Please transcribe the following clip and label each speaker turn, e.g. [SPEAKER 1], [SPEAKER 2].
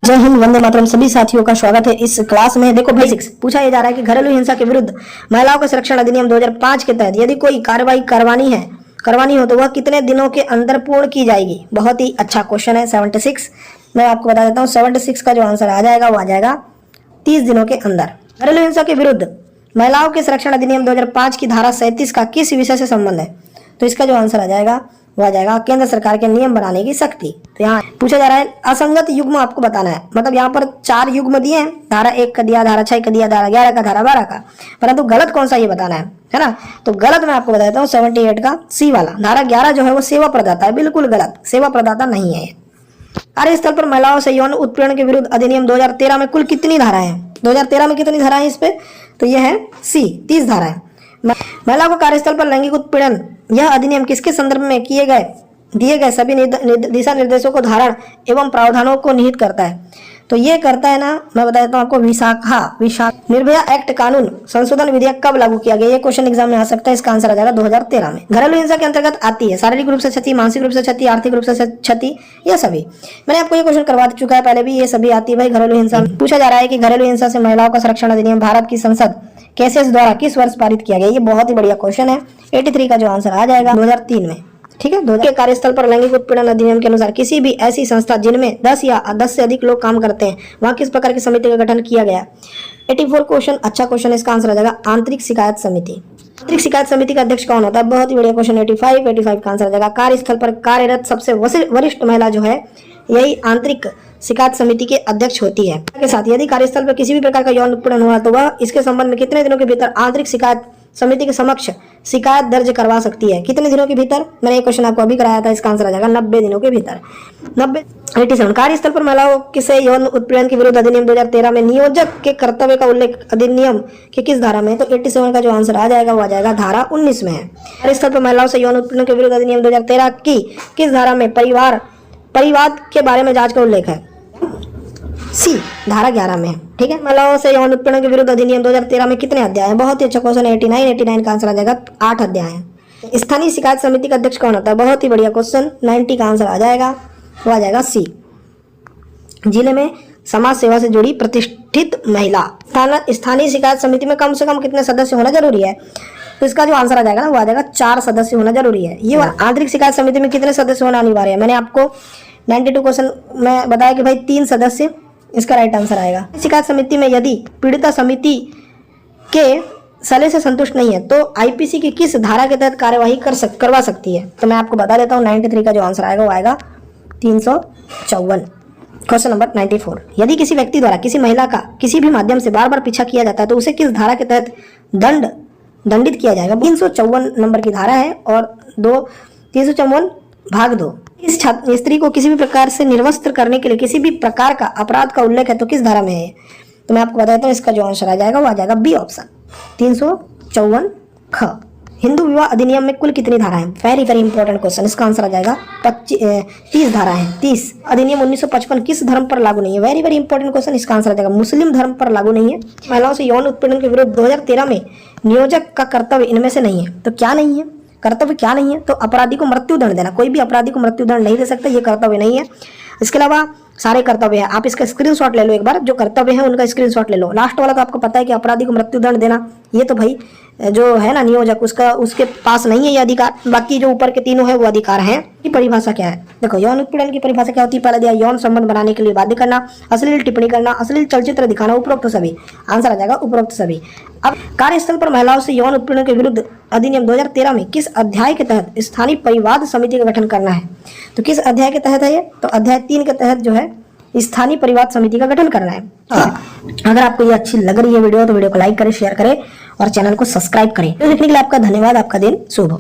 [SPEAKER 1] जय हिंद, वंदे मातरम। सभी साथियों का स्वागत है इस क्लास में। देखो बेसिक्स पूछा ये जा रहा है कि घरेलू हिंसा के विरुद्ध महिलाओं के संरक्षण अधिनियम 2005 के तहत यदि कोई कार्रवाई करवानी हो तो वह कितने दिनों के अंदर पूर्ण की जाएगी। बहुत ही अच्छा क्वेश्चन है। 76 मैं आपको बता देता हूँ। 76 का जो आंसर आ जाएगा वो आ जाएगा 30 दिनों के अंदर। घरेलू हिंसा के विरुद्ध महिलाओं के संरक्षण अधिनियम 2005 की धारा 37 का किस विषय से संबंध है। तो इसका जो आंसर आ जाएगा वो आ जाएगा केंद्र सरकार के नियम बनाने की शक्ति। तो यहाँ पूछा जा रहा है असंगत युग्म आपको बताना है। मतलब यहाँ पर 4 युग्म दिए हैं, धारा 1 का दिया, धारा 6 का दिया, धारा 11 का, धारा 12 का, परंतु गलत कौन सा ये बताना है ना। तो गलत मैं आपको बताता हूँ 78 का सी वाला। धारा 11 जो है वो सेवा प्रदाता है, बिल्कुल गलत, सेवा प्रदाता नहीं है। कार्यस्थल पर महिलाओं से यौन उत्पीड़न के विरुद्ध अधिनियम 2013 में कुल कितनी धारा है। 2013 में कितनी धारा है इस पे, तो यह है सी 30 धारा है। महिला को कार्यस्थल पर लैंगिक उत्पीड़न यह अधिनियम किसके संदर्भ में दिए गए सभी दिशा निर्देशों को धारण एवं प्रावधानों को निहित करता है। तो ये करता है ना, मैं बता देता हूँ आपको। विशाखा निर्भया एक्ट कानून संशोधन विधेयक कब लागू किया गया। ये क्वेश्चन एग्जाम में आ सकता है। इसका आंसर आ जाएगा 2013 में। घरेलू हिंसा के अंतर्गत आती है शारीरिक रूप से क्षति, मानसिक रूप से क्षति, आर्थिक रूप से क्षति, ये सभी मैंने आपको ये क्वेश्चन करवा चुका है पहले भी। ये सभी आती है भाई घरेलू हिंसा। पूछा जा रहा है कि घरेलू हिंसा से महिलाओं का संरक्षण अधिनियम भारत की संसद केसेस द्वारा किस वर्ष पारित किया गया। ये बहुत ही बढ़िया क्वेश्चन है। 83 का जो आंसर आ जाएगा 2003 में। ठीक है। 2000 के कार्यस्थल पर लैंगिक उत्पीड़न अधिनियम के अनुसार किसी भी ऐसी संस्था जिनमें 10 या 10 से अधिक लोग काम करते हैं वहां किस प्रकार की समिति का गठन किया गया। 84 क्वेश्चन अच्छा क्वेश्चन है। इसका आंसर आ जाएगा आंतरिक शिकायत समिति। आंतरिक शिकायत समिति का अध्यक्ष कौन होता है। बहुत ही बढ़िया क्वेश्चन। 85 का आंसर आ जाएगा कार्यस्थल पर कार्यरत सबसे वरिष्ठ महिला जो है यही आंतरिक शिकायत समिति के अध्यक्ष होती है। के साथ यदि कार्यस्थल पर किसी भी प्रकार का यौन उत्पीड़न हुआ तो वह इसके संबंध में कितने दिनों के भीतर आंतरिक शिकायत समिति के समक्ष शिकायत दर्ज करवा सकती है। कितने दिनों के भीतर। मैंने ये क्वेश्चन आपको अभी कराया था। इसका आंसर आ जाएगा 90 दिनों के भीतर। 87 कार्यस्थल पर महिलाओं के यौन उत्पीड़न के विरुद्ध अधिनियम 2013 में नियोजक के कर्तव्य का उल्लेख अधिनियम के किस धारा में है। तो 87 का जो आंसर आ जाएगा वो आ जाएगा धारा 19 में है। कार्यस्थल पर महिलाओं से यौन उत्पीड़न के विरुद्ध अधिनियम 2013 की किस धारा में परिवाद के बारे में जांच का उल्लेख है। सी धारा 11 में है। ठीक है। महिलाओं से यौन उत्पीड़न के विरुद्ध अधिनियम 2013 में कितने अध्याय हैं। बहुत ही अच्छा क्वेश्चन है। 89 का आंसर आ जाएगा 8 अध्याय हैं। स्थानीय शिकायत समिति का अध्यक्ष कौन होता है। बहुत ही बढ़िया क्वेश्चन। 90 का आंसर आ जाएगा वो आ जाएगा सी। जिले में समाज सेवा से जुड़ी प्रतिष्ठित महिला। स्थानीय शिकायत समिति में कम से कम कितने सदस्य होना जरूरी है। तो इसका जो आंसर आ जाएगा ना वो आ जाएगा 4 सदस्य होना जरूरी है। ये आंतरिक शिकायत समिति में कितने सदस्य होना अनिवार्य है। मैंने आपको 92 क्वेश्चन में बताया कि भाई 3 सदस्य इसका राइट आंसर आएगा। शिकायत समिति में यदि पीड़िता समिति के सलाह से संतुष्ट नहीं है तो आईपीसी की किस धारा के तहत कार्यवाही करवा सकती है। तो मैं आपको बता देता हूँ 93 का जो आंसर आएगा वो आएगा 354। क्वेश्चन नंबर 94 यदि किसी व्यक्ति द्वारा किसी महिला का किसी भी माध्यम से बार बार पीछा किया जाता है तो उसे किस धारा के तहत दंडित किया जाएगा। 354 नंबर की धारा है और 354 भाग 2। इस स्त्री को किसी भी प्रकार से निर्वस्त्र करने के लिए किसी भी प्रकार का अपराध का उल्लेख है तो किस धारा में है। तो मैं आपको बताता हूँ इसका जो आंसर आ जाएगा वो आ जाएगा बी ऑप्शन 354 ख। हिंदू विवाह अधिनियम में कुल कितनी धारा है। Very very important question. इसका आंसर आ जाएगा 30 धारा है। 30 अधिनियम 1955 किस धर्म पर लागू नहीं है। Very very important question. इसका आंसर आ जाएगा मुस्लिम धर्म पर लागू नहीं है। महिलाओं से यौन उत्पीड़न के विरुद्ध 2013 में नियोजक का कर्तव्य इनमें से नहीं है। तो क्या नहीं है, कर्तव्य क्या नहीं है। तो अपराधी को मृत्यु दंड देना। कोई भी अपराधी को मृत्यु दंड नहीं दे सकता, ये कर्तव्य नहीं है। इसके अलावा सारे कर्तव्य है। आप इसका स्क्रीनशॉट ले लो एक बार, जो कर्तव्य है उनका स्क्रीनशॉट ले लो। लास्ट वाला तो आपको पता है कि अपराधी को मृत्यु दंड देना, ये तो भाई जो है ना नियोजक उसके पास नहीं है ये अधिकार। बाकी जो ऊपर के तीनों है वो अधिकार हैं। की परिभाषा क्या है। देखो यौन उत्पीड़न की परिभाषा क्या होती है। पहले दिया यौन संबंध बनाने के लिए बाध्य करना, अश्लील टिप्पणी करना, अश्लील चलचित्र दिखाना, उपरोक्त सभी। आंसर आ जाएगा उपरोक्त सभी। अब कार्यस्थल पर महिलाओं से यौन उत्पीड़न के विरुद्ध अधिनियम 2013 में किस अध्याय के तहत स्थानीय परिवाद समिति का गठन करना है। तो किस अध्याय के तहत है ये। तो अध्याय 3 के तहत जो है स्थानीय परिवाद समिति का गठन करना है। अगर आपको ये अच्छी लग रही है वीडियो तो वीडियो को लाइक करें, शेयर करें और चैनल को सब्सक्राइब करें। देखने के लिए आपका धन्यवाद। आपका दिन शुभ हो।